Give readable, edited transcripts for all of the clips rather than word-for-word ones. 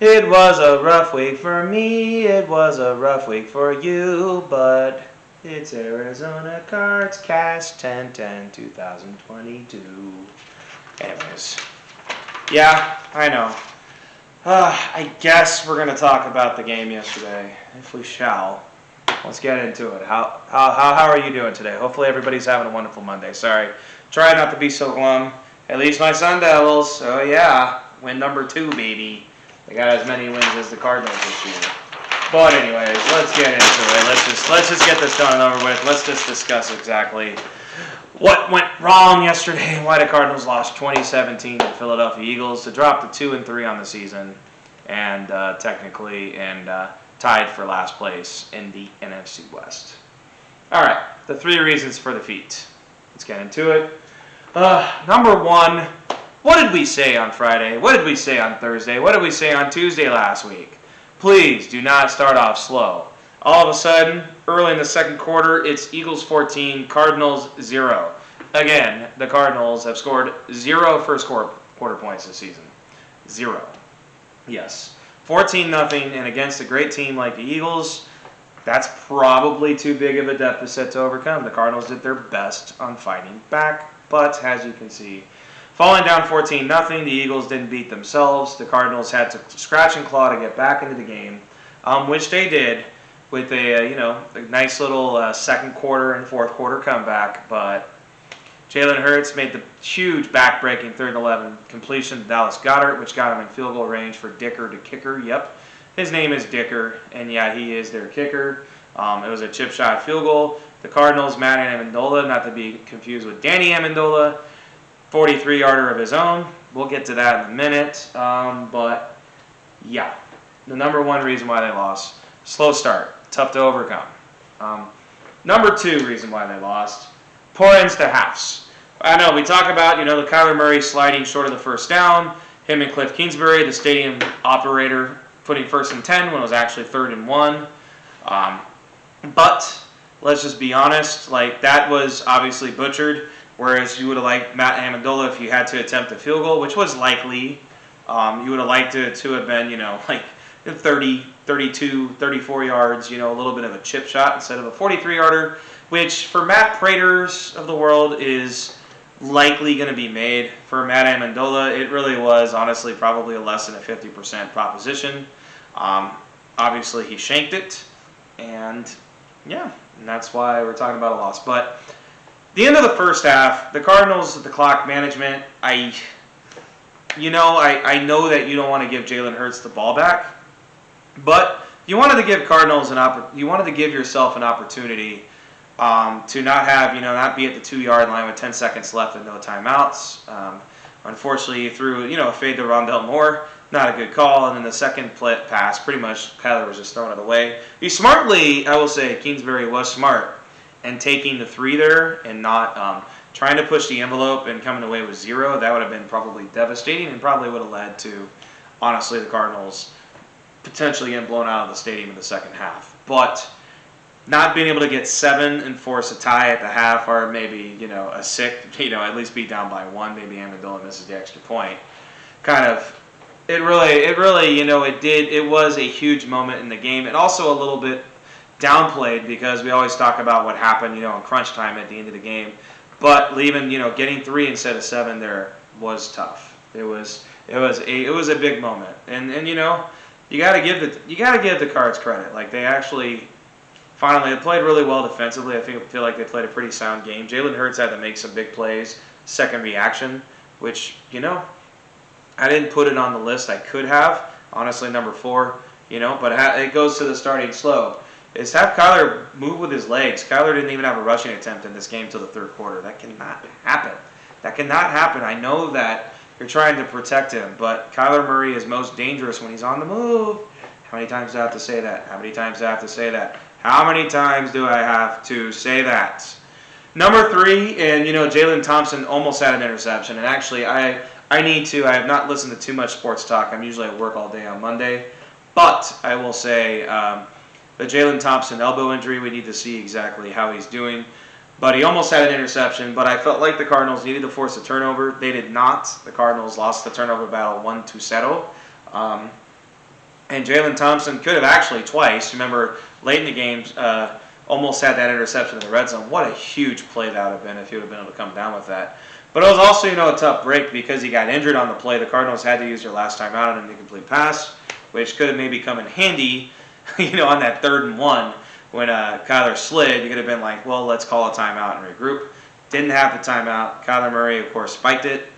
It was a rough week for me, it was a rough week for you, but it's Arizona Cards Cast 10/10/2022. Anyways, yeah, I know. I guess we're going to talk about the game yesterday, if we shall. Let's get into it. How are you doing today? Hopefully everybody's having a wonderful Monday. Sorry. Try not to be so glum. At least my Sun Devils. Oh yeah. Win number 2, baby. They got as many wins as the Cardinals this year. But anyways, let's get into it. Let's just get this done and over with. Let's just discuss exactly what went wrong yesterday and why the Cardinals lost 2017 to the Philadelphia Eagles to drop to 2-3 on the season and tied for last place in the NFC West. All right, the 3 reasons for defeat. Let's get into it. Number 1, what did we say on Friday? What did we say on Thursday? What did we say on Tuesday last week? Please do not start off slow. All of a sudden, early in the second quarter, it's Eagles 14, Cardinals 0. Again, the Cardinals have scored 0 first quarter points this season. 0. Yes. 14-0, and against a great team like the Eagles, that's probably too big of a deficit to overcome. The Cardinals did their best on fighting back, but as you can see, falling down 14-0, the Eagles didn't beat themselves. The Cardinals had to scratch and claw to get back into the game, which they did with a nice little second quarter and fourth quarter comeback. But Jalen Hurts made the huge back-breaking 3rd and 11 completion to Dallas Goedert, which got him in field goal range for Dicker to kicker. Yep, his name is Dicker, and yeah, he is their kicker. It was a chip shot field goal. The Cardinals, Matt Amendola, not to be confused with Danny Amendola, 43-yarder of his own. We'll get to that in a minute. But yeah, the number 1 reason why they lost, slow start, tough to overcome. Number 2 reason why they lost, poor ends to halves. I know we talk about the Kyler Murray sliding short of the first down, him and Cliff Kingsbury, the stadium operator, putting 1st and 10 when it was actually 3rd and 1. But let's just be honest, that was obviously butchered. Whereas you would have liked Matt Amendola if you had to attempt a field goal, which was likely. You would have liked it to have been, 30, 32, 34 yards, a little bit of a chip shot instead of a 43-yarder, which for Matt Praters of the world is likely going to be made. For Matt Amendola, it really was, honestly, probably a less than a 50% proposition. Obviously, he shanked it, and yeah, and that's why we're talking about a loss. But the end of the first half, the Cardinals, the clock management, I know that you don't want to give Jalen Hurts the ball back, but you wanted to give yourself an opportunity to not have, not be at the 2-yard line with 10 seconds left and no timeouts. Unfortunately, you threw, a fade to Rondell Moore, not a good call, and then the second pass, pretty much Kyler was just throwing it away. He smartly, I will say, Kingsbury was smart, and taking the 3 there and not trying to push the envelope and coming away with 0, that would have been probably devastating and probably would have led to, honestly, the Cardinals potentially getting blown out of the stadium in the second half. But not being able to get 7 and force a tie at the half, or maybe a 6, at least be down by 1, maybe Amendola misses the extra point. It was a huge moment in the game, and also a little bit downplayed because we always talk about what happened, in crunch time at the end of the game. But leaving, getting 3 instead of 7 there was tough. It was a big moment, and you got to give the Cards credit. They actually finally played really well defensively. I feel like they played a pretty sound game. Jalen Hurts had to make some big plays, second reaction, which I didn't put it on the list. I could have, honestly, number 4. But it goes to the starting slow. Is have Kyler move with his legs. Kyler didn't even have a rushing attempt in this game till the 3rd quarter. That cannot happen. I know that you're trying to protect him, but Kyler Murray is most dangerous when he's on the move. How many times do I have to say that? How many times do I have to say that? Number 3, and Jalen Thompson almost had an interception. And actually, I have not listened to too much sports talk. I'm usually at work all day on Monday. But I will say the Jalen Thompson elbow injury, we need to see exactly how he's doing. But he almost had an interception, but I felt like the Cardinals needed to force a turnover. They did not. The Cardinals lost the turnover battle 1-0. And Jalen Thompson could have actually twice. Remember, late in the game, almost had that interception in the red zone. What a huge play that would have been if he would have been able to come down with that. But it was also, a tough break because he got injured on the play. The Cardinals had to use their last time out on an incomplete pass, which could have maybe come in handy, on that 3rd and 1 when Kyler slid. You could have been like, well, let's call a timeout and regroup. Didn't have the timeout. Kyler Murray, of course, spiked it.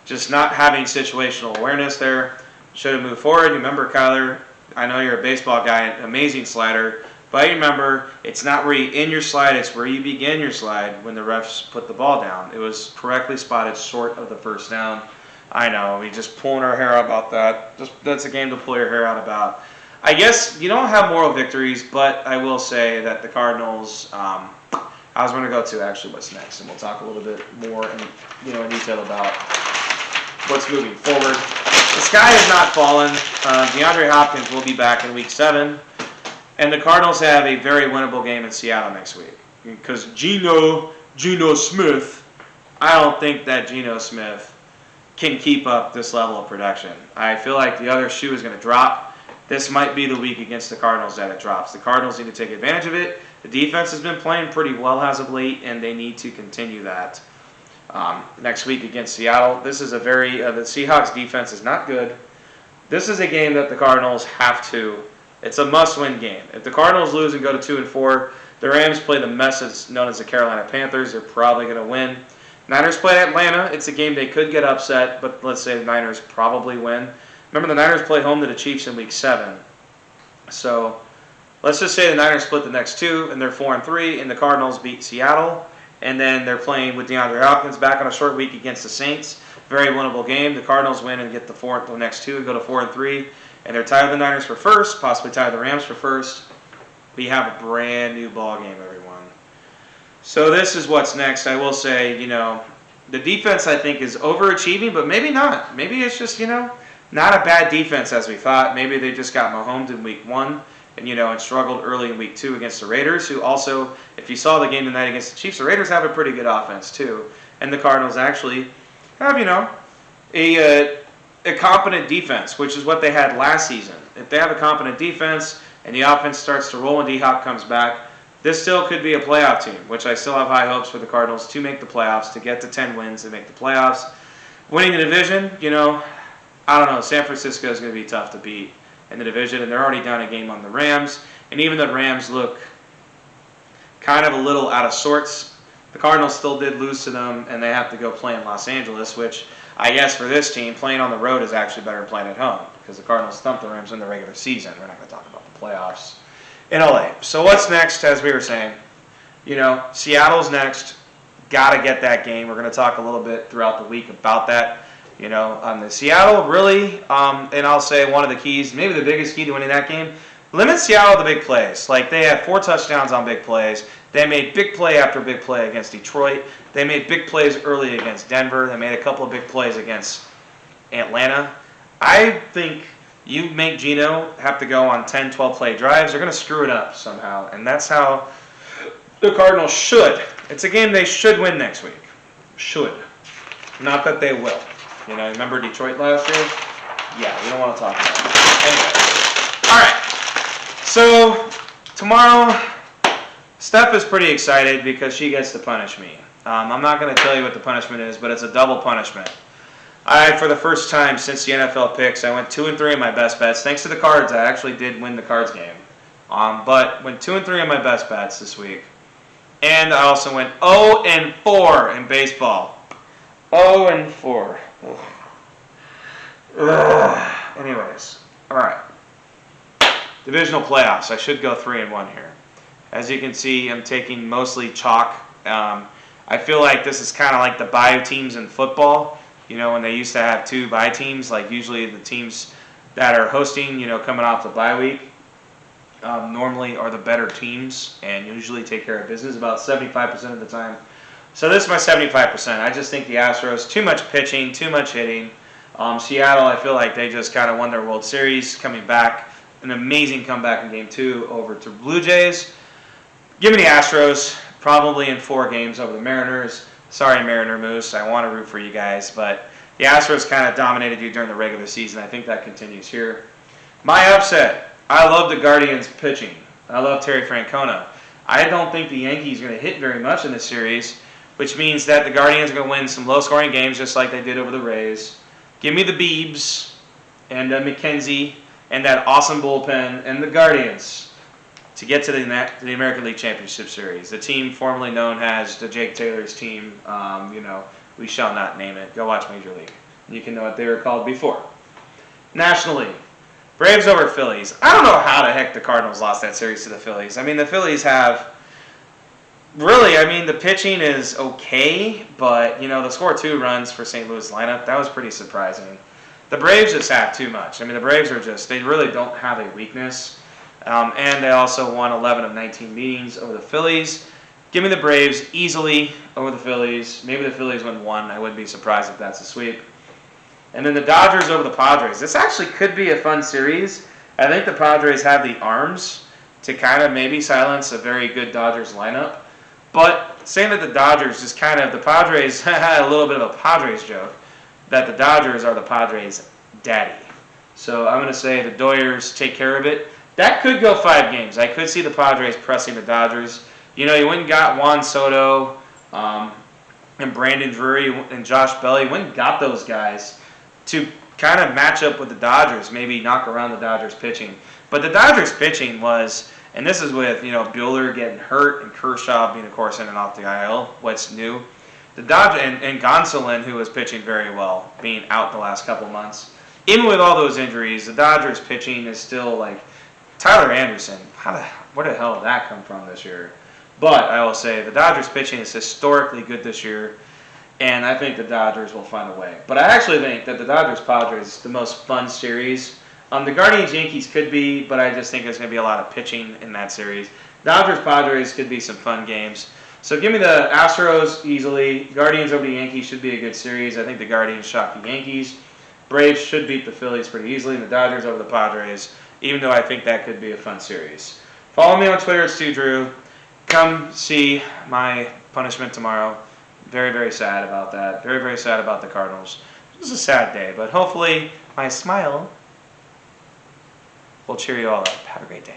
Just not having situational awareness there. Should have moved forward. You remember, Kyler, I know you're a baseball guy, amazing slider, but you remember, it's not where you end your slide, it's where you begin your slide when the refs put the ball down. It was correctly spotted short of the first down. I know, we just pulling our hair out about that. That's a game to pull your hair out about. I guess you don't have moral victories, but I will say that the Cardinals, I was going to go to actually what's next, and we'll talk a little bit more in detail about what's moving forward. The sky has not fallen. DeAndre Hopkins will be back in Week 7. And the Cardinals have a very winnable game in Seattle next week. Because Geno Smith, I don't think that Geno Smith can keep up this level of production. I feel like the other shoe is going to drop. This might be the week against the Cardinals that it drops. The Cardinals need to take advantage of it. The defense has been playing pretty well as of late, and they need to continue that. Next week against Seattle, this is the Seahawks defense is not good. This is a game that the Cardinals have to, it's a must-win game. If the Cardinals lose and go to 2-4, the Rams play the mess known as the Carolina Panthers. They're probably going to win. Niners play Atlanta. It's a game they could get upset, but let's say the Niners probably win. Remember, the Niners play home to the Chiefs in Week 7. So let's just say the Niners split the next 2, and they're 4-3, and the Cardinals beat Seattle. And then they're playing with DeAndre Hopkins back on a short week against the Saints. Very winnable game. The Cardinals win and get the next 2 and go to 4-3. And they're tied with the Niners for first, possibly tied with the Rams for first. We have a brand new ball game, everyone. So this is what's next. I will say, the defense I think is overachieving, but maybe not. Maybe it's just, not a bad defense as we thought. Maybe they just got Mahomes in Week 1. And struggled early in Week 2 against the Raiders, who also, if you saw the game tonight against the Chiefs, the Raiders have a pretty good offense too. And the Cardinals actually have, a competent defense, which is what they had last season. If they have a competent defense and the offense starts to roll and D-Hop comes back, this still could be a playoff team, which I still have high hopes for the Cardinals to make the playoffs, to get to 10 wins and make the playoffs. Winning the division, I don't know, San Francisco is going to be tough to beat in the division, and they're already down a game on the Rams. And even the Rams look kind of a little out of sorts. The Cardinals still did lose to them, and they have to go play in Los Angeles, which I guess for this team, playing on the road is actually better than playing at home because the Cardinals thumped the Rams in the regular season. We're not going to talk about the playoffs in LA. So what's next, as we were saying? Seattle's next. Got to get that game. We're going to talk a little bit throughout the week about that. On the Seattle, really, and I'll say one of the keys, maybe the biggest key to winning that game, limit Seattle to big plays. Like, they had 4 touchdowns on big plays. They made big play after big play against Detroit. They made big plays early against Denver. They made a couple of big plays against Atlanta. I think you make Geno have to go on 10, 12-play drives. They're going to screw it up somehow, and that's how the Cardinals should. It's a game they should win next week. Should. Not that they will. Remember Detroit last year? Yeah, we don't want to talk about it. Anyway. All right. So, tomorrow, Steph is pretty excited because she gets to punish me. I'm not going to tell you what the punishment is, but it's a double punishment. For the first time since the NFL picks, I went 2-3 in my best bets. Thanks to the Cards, I actually did win the Cards game. But went 2-3 in my best bets this week. And I also went 0-4 in baseball. 0-4. Anyways, all right. Divisional playoffs. I should go 3-1 here. As you can see, I'm taking mostly chalk. I feel like this is kind of like the bye teams in football. When they used to have 2 bye teams, like usually the teams that are hosting, coming off the bye week, normally are the better teams and usually take care of business about 75% of the time. So this is my 75%. I just think the Astros, too much pitching, too much hitting. Seattle, I feel like they just kind of won their World Series, coming back. An amazing comeback in Game 2 over to Blue Jays. Give me the Astros, probably in 4 games over the Mariners. Sorry, Mariner Moose. I want to root for you guys, but the Astros kind of dominated you during the regular season. I think that continues here. My upset. I love the Guardians pitching. I love Terry Francona. I don't think the Yankees are going to hit very much in this series, which means that the Guardians are going to win some low-scoring games just like they did over the Rays. Give me the Biebs and McKenzie and that awesome bullpen and the Guardians to get to the American League Championship Series. The team formerly known as the Jake Taylor's team, we shall not name it. Go watch Major League. You can know what they were called before. National League. Braves over Phillies. I don't know how the heck the Cardinals lost that series to the Phillies. I mean, the Phillies have really, the pitching is okay, but, the score 2 runs for St. Louis lineup, that was pretty surprising. The Braves just have too much. The Braves are they really don't have a weakness. And they also won 11 of 19 meetings over the Phillies. Give me the Braves easily over the Phillies. Maybe the Phillies win 1. I wouldn't be surprised if that's a sweep. And then the Dodgers over the Padres. This actually could be a fun series. I think the Padres have the arms to kind of maybe silence a very good Dodgers lineup. But saying that the Dodgers just the Padres had a little bit of a Padres joke, that the Dodgers are the Padres' daddy. So I'm going to say the Doyers take care of it. That could go 5 games. I could see the Padres pressing the Dodgers. You went and got Juan Soto and Brandon Drury and Josh Bell. You went and got those guys to kind of match up with the Dodgers, maybe knock around the Dodgers pitching. But the Dodgers pitching was, and this is with, Buehler getting hurt and Kershaw being, of course, in and off the IL, what's new. The Dodgers, and Gonsolin, who was pitching very well, being out the last couple months. Even with all those injuries, the Dodgers pitching is still like Tyler Anderson. Where the hell did that come from this year? But I will say the Dodgers pitching is historically good this year. And I think the Dodgers will find a way. But I actually think that the Dodgers-Padres is the most fun series. The Guardians-Yankees could be, but I just think there's going to be a lot of pitching in that series. Dodgers-Padres could be some fun games. So give me the Astros easily. Guardians over the Yankees should be a good series. I think the Guardians shock the Yankees. Braves should beat the Phillies pretty easily. And the Dodgers over the Padres, even though I think that could be a fun series. Follow me on Twitter at Stu Drew. Come see my punishment tomorrow. Very, very sad about that. Very, very sad about the Cardinals. It was a sad day, but hopefully my smile will cheer you all up. Have a great day.